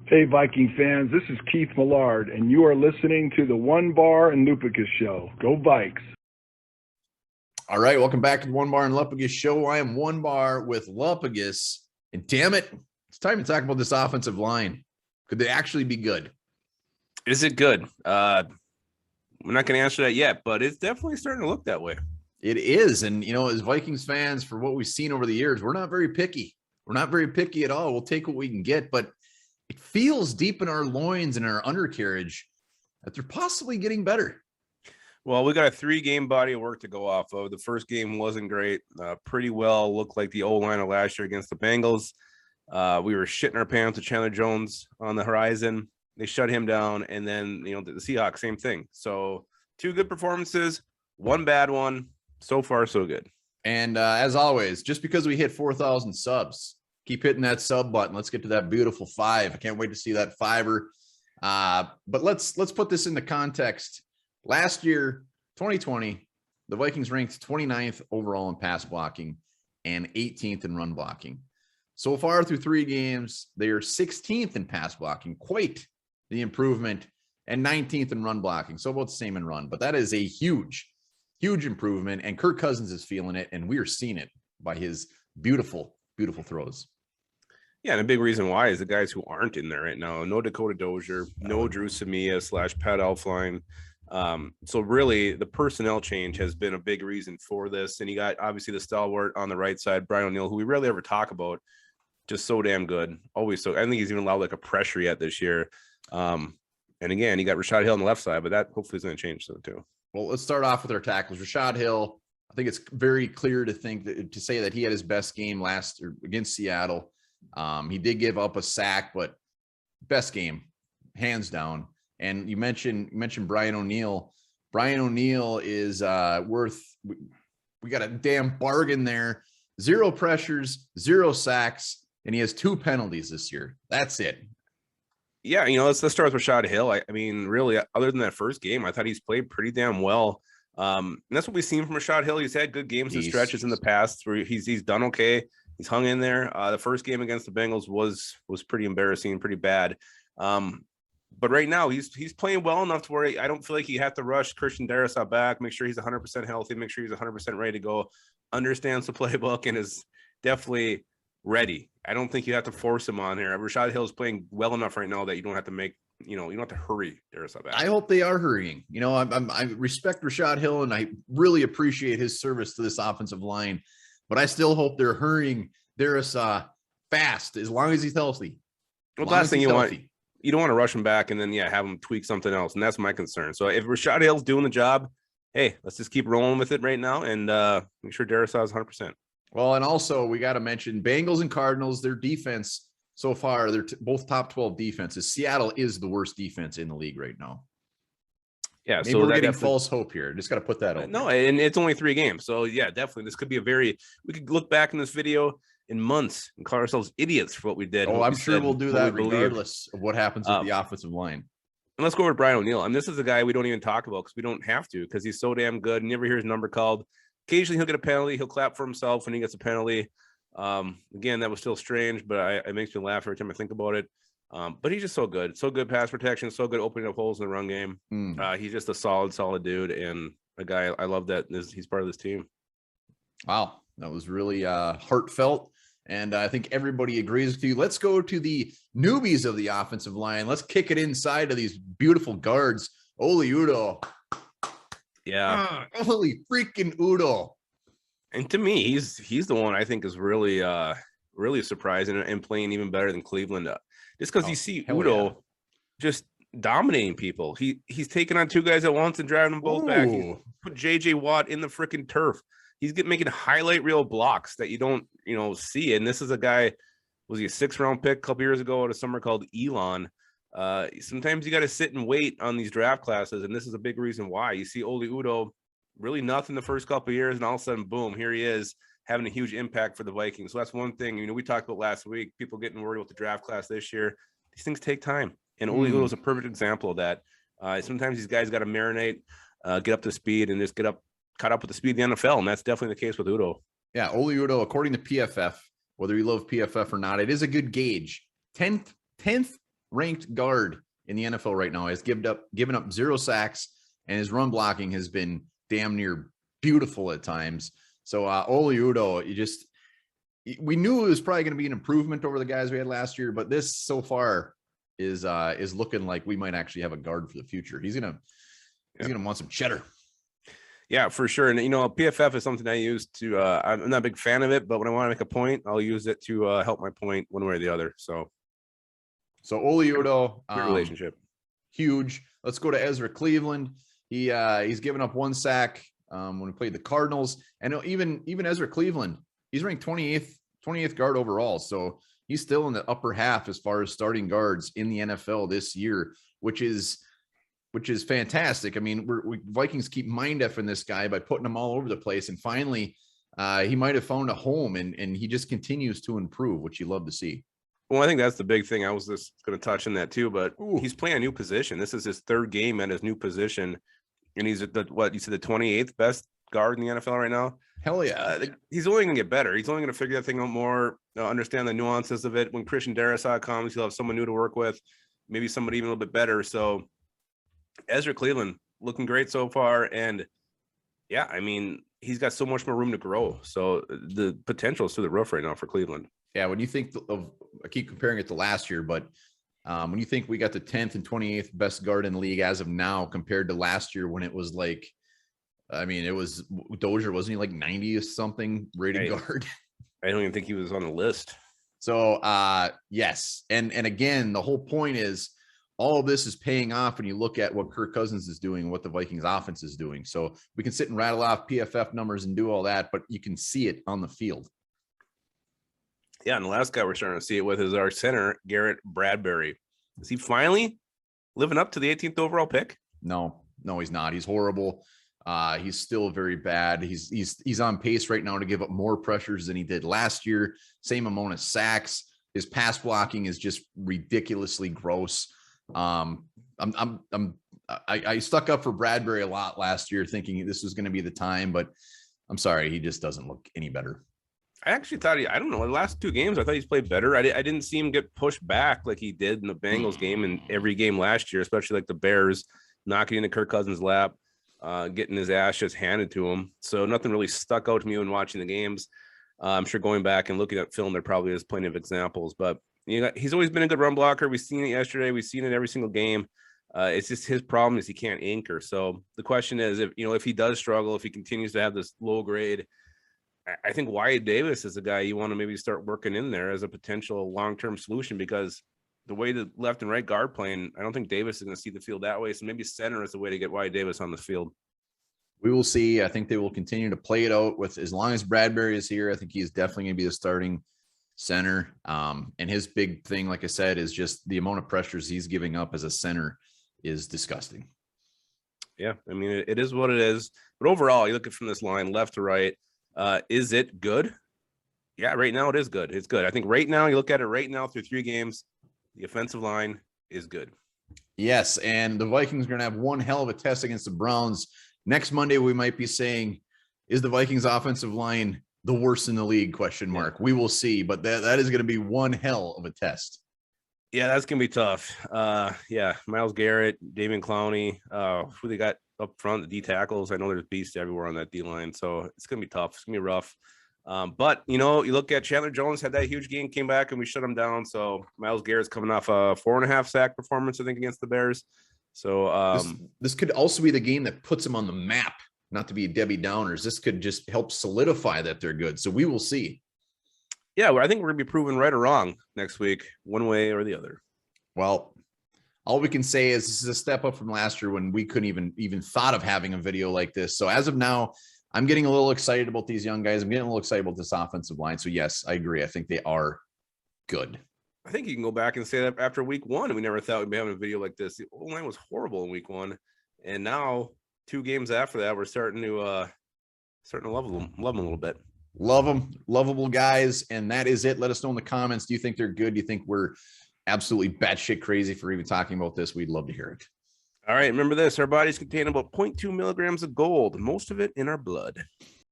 Hey, Viking fans, this is Keith Millard, and you are listening to the One Bar and Lupicus Show. Go Vikes! All right, welcome back to the One Bar and Lupicus Show. I am One Bar with Lupicus, and damn it, it's time to talk about this offensive line. Could they actually be good? Is it good? We're not going to answer that yet, but it's definitely starting to look that way. It is, and as Vikings fans, for what we've seen over the years, we're not very picky. We're not very picky at all. We'll take what we can get, but it feels deep in our loins and our undercarriage that they're possibly getting better. Well, we got a 3-game body of work to go off of. The first game wasn't great. Pretty well looked like the O-line of last year against the Bengals. We were shitting our pants with Chandler Jones on the horizon. They shut him down, and then the Seahawks, same thing. So 2 good performances, 1 bad one. So far, so good. And as always, just because we hit 4,000 subs, keep hitting that sub button. Let's get to that beautiful 5. I can't wait to see that 5er. But let's put this into context. Last year, 2020, the Vikings ranked 29th overall in pass blocking and 18th in run blocking. So far through 3 games, they are 16th in pass blocking, quite the improvement, and 19th in run blocking. So about the same in run, but that is a huge improvement. And Kirk Cousins is feeling it, and we are seeing it by his beautiful, beautiful throws. Yeah, and a big reason why is the guys who aren't in there right now. No Dakota Dozier, no Drew Samia / Pat Elflein. So really, the personnel change has been a big reason for this. And you got, obviously, the stalwart on the right side, Brian O'Neill, who we rarely ever talk about, just so damn good. Always so. I don't think he's even allowed like a pressure yet this year. And again, you got Rashad Hill on the left side, but that hopefully is going to change so too. Well, let's start off with our tackles. Rashad Hill, I think it's very clear to say that he had his best game last year against Seattle. He did give up a sack, but best game, hands down. And you mentioned Brian O'Neill. Brian O'Neill is worth. We got a damn bargain there. 0 pressures, 0 sacks, and he has 2 penalties this year. That's it. Yeah, let's start with Rashad Hill. I mean, really, other than that first game, I thought he's played pretty damn well. And that's what we've seen from Rashad Hill. He's had good games and stretches in the past where he's done okay. He's hung in there. The first game against the Bengals was pretty embarrassing, pretty bad. But right now he's playing well enough to where I don't feel like you have to rush Christian Darrisaw back, make sure he's 100% healthy, make sure he's 100% ready to go, understands the playbook, and is definitely ready. I don't think you have to force him on here. Rashad Hill is playing well enough right now that you don't have to make, you don't have to hurry Darrisaw back. I hope they are hurrying. I respect Rashad Hill, and I really appreciate his service to this offensive line. But I still hope they're hurrying Darrisaw fast as long as he's healthy. Well, the last thing you want, you don't want to rush him back and then, have him tweak something else. And that's my concern. So if Rashad Hill's doing the job, hey, let's just keep rolling with it right now and make sure Darrisaw is 100%. Well, and also we got to mention Bengals and Cardinals, their defense so far, they're both top 12 defenses. Seattle is the worst defense in the league right now. Yeah, maybe we're getting false hope here. Just got to put that on. No, and it's only 3 games. So, yeah, definitely. This could be we could look back in this video in months and call ourselves idiots for what we did. Oh, I'm sure we'll do that regardless of what happens with the offensive line. And let's go over to Brian O'Neill. And this is a guy we don't even talk about because we don't have to because he's so damn good. Never hear his number called. Occasionally he'll get a penalty. He'll clap for himself when he gets a penalty. Again, that was still strange, but it makes me laugh every time I think about it. But he's just so good. So good pass protection, so good opening up holes in the run game. He's just a solid dude, and a guy I love that he's part of this team. Wow, that was really heartfelt, and I think everybody agrees with you. Let's go to the newbies of the offensive line. Let's kick it inside of these beautiful guards. Oli Udoh. Yeah. Holy freaking Udoh. And to me, he's the one I think is really really surprising and playing even better than Cleveland. Just because you see Udoh just dominating people. He's taking on 2 guys at once and driving them both back. He put JJ Watt in the freaking turf. He's making highlight reel blocks that you don't see. And this is a guy, was he a 6th-round pick a couple years ago at a summer called Elon? Sometimes you got to sit and wait on these draft classes, and this is a big reason why. You see Oli Udoh, really nothing the first couple of years, and all of a sudden, boom, here he is having a huge impact for the Vikings. So that's one thing. We talked about last week, people getting worried about the draft class this year. These things take time, and Oli Udoh is a perfect example of that. Sometimes these guys got to marinate, get up to speed, and just caught up with the speed of the NFL, and that's definitely the case with Udoh. Yeah, Oli Udoh, according to PFF, whether you love PFF or not, it is a good gauge. 10th ranked guard in the NFL right now, has given up 0 sacks, and his run blocking has been damn near beautiful at times. So Oli Udoh, we knew it was probably going to be an improvement over the guys we had last year, but this so far is looking like we might actually have a guard for the future. He's gonna want some cheddar. Yeah, for sure. And PFF is something I use to. I'm not a big fan of it, but when I want to make a point, I'll use it to help my point one way or the other. So Oli Udoh, relationship, huge. Let's go to Ezra Cleveland. He's given up 1 sack when we played the Cardinals, and even Ezra Cleveland, he's ranked 28th guard overall. So he's still in the upper half as far as starting guards in the NFL this year, which is fantastic. I mean, we Vikings keep mind effing this guy by putting him all over the place, and finally he might have found a home, and he just continues to improve, which you love to see. Well, I think that's the big thing. I was just going to touch on that too, but he's playing a new position. This is his 3rd game at his new position, and he's at the 28th best guard in the NFL right now. Hell yeah. He's only going to get better. He's only going to figure that thing out more, understand the nuances of it. When Christian Darrisaw comes, he'll have someone new to work with, maybe somebody even a little bit better. So Ezra Cleveland looking great so far. And yeah, I mean, he's got so much more room to grow. So the potential is through the roof right now for Cleveland. Yeah. When you think I keep comparing it to last year, but when you think we got the 10th and 28th best guard in the league as of now, compared to last year when it was like, I mean, it was Dozier, wasn't he like 90 or something rated guard? I don't even think he was on the list. So yes. And again, the whole point is all of this is paying off when you look at what Kirk Cousins is doing, what the Vikings offense is doing. So we can sit and rattle off PFF numbers and do all that, but you can see it on the field. Yeah, and the last guy we're starting to see it with is our center, Garrett Bradbury. Is he finally living up to the 18th overall pick? No, he's not. He's horrible. He's still very bad. He's on pace right now to give up more pressures than he did last year. Same amount of sacks. His pass blocking is just ridiculously gross. I stuck up for Bradbury a lot last year, thinking this was going to be the time, but I'm sorry, he just doesn't look any better. I actually thought I don't know, the last 2 games, I thought he's played better. I didn't see him get pushed back like he did in the Bengals game and every game last year, especially like the Bears, knocking into Kirk Cousins' lap. Getting his ass just handed to him. So nothing really stuck out to me when watching the games. I'm sure going back and looking at film, there probably is plenty of examples, but he's always been a good run blocker. We've seen it yesterday. We've seen it every single game. It's just his problem is he can't anchor. So the question is, if he does struggle, if he continues to have this low grade, I think Wyatt Davis is a guy you want to maybe start working in there as a potential long-term solution, because the way the left and right guard playing, I don't think Davis is going to see the field that way. So maybe center is the way to get Wyatt Davis on the field. We will see. I think they will continue to play it out with, as long as Bradbury is here, I think he's definitely going to be the starting center. And his big thing, like I said, is just the amount of pressures he's giving up as a center is disgusting. Yeah. I mean, it is what it is, but overall you look at from this line left to right. Is it good? Yeah. Right now it is good. It's good. I think right now you look at it right now through 3 games, the offensive line is good. Yes, and the Vikings are going to have one hell of a test against the Browns. Next Monday, we might be saying, is the Vikings offensive line the worst in the league? ? We will see, but that is going to be one hell of a test. Yeah, that's going to be tough. Yeah, Myles Garrett, David Clowney, who they got up front, the D tackles. I know there's beasts everywhere on that D line, so it's going to be tough. It's going to be rough. But, you look at Chandler Jones had that huge game, came back, and we shut him down. So Myles Garrett's coming off a 4.5 sack performance, I think, against the Bears. So this could also be the game that puts them on the map, not to be Debbie Downers. This could just help solidify that they're good. So we will see. Yeah, well, I think we're going to be proven right or wrong next week, one way or the other. Well, all we can say is this is a step up from last year when we couldn't even thought of having a video like this. So as of now, I'm getting a little excited about these young guys. I'm getting a little excited about this offensive line. So yes, I agree. I think they are good. I think you can go back and say that after week 1, we never thought we'd be having a video like this. The O-line was horrible in week 1. And now 2 games after that, we're starting to love them a little bit. Love them. Lovable guys. And that is it. Let us know in the comments. Do you think they're good? Do you think we're absolutely batshit crazy for even talking about this? We'd love to hear it. All right. Remember this, our bodies contain about 0.2 milligrams of gold, most of it in our blood.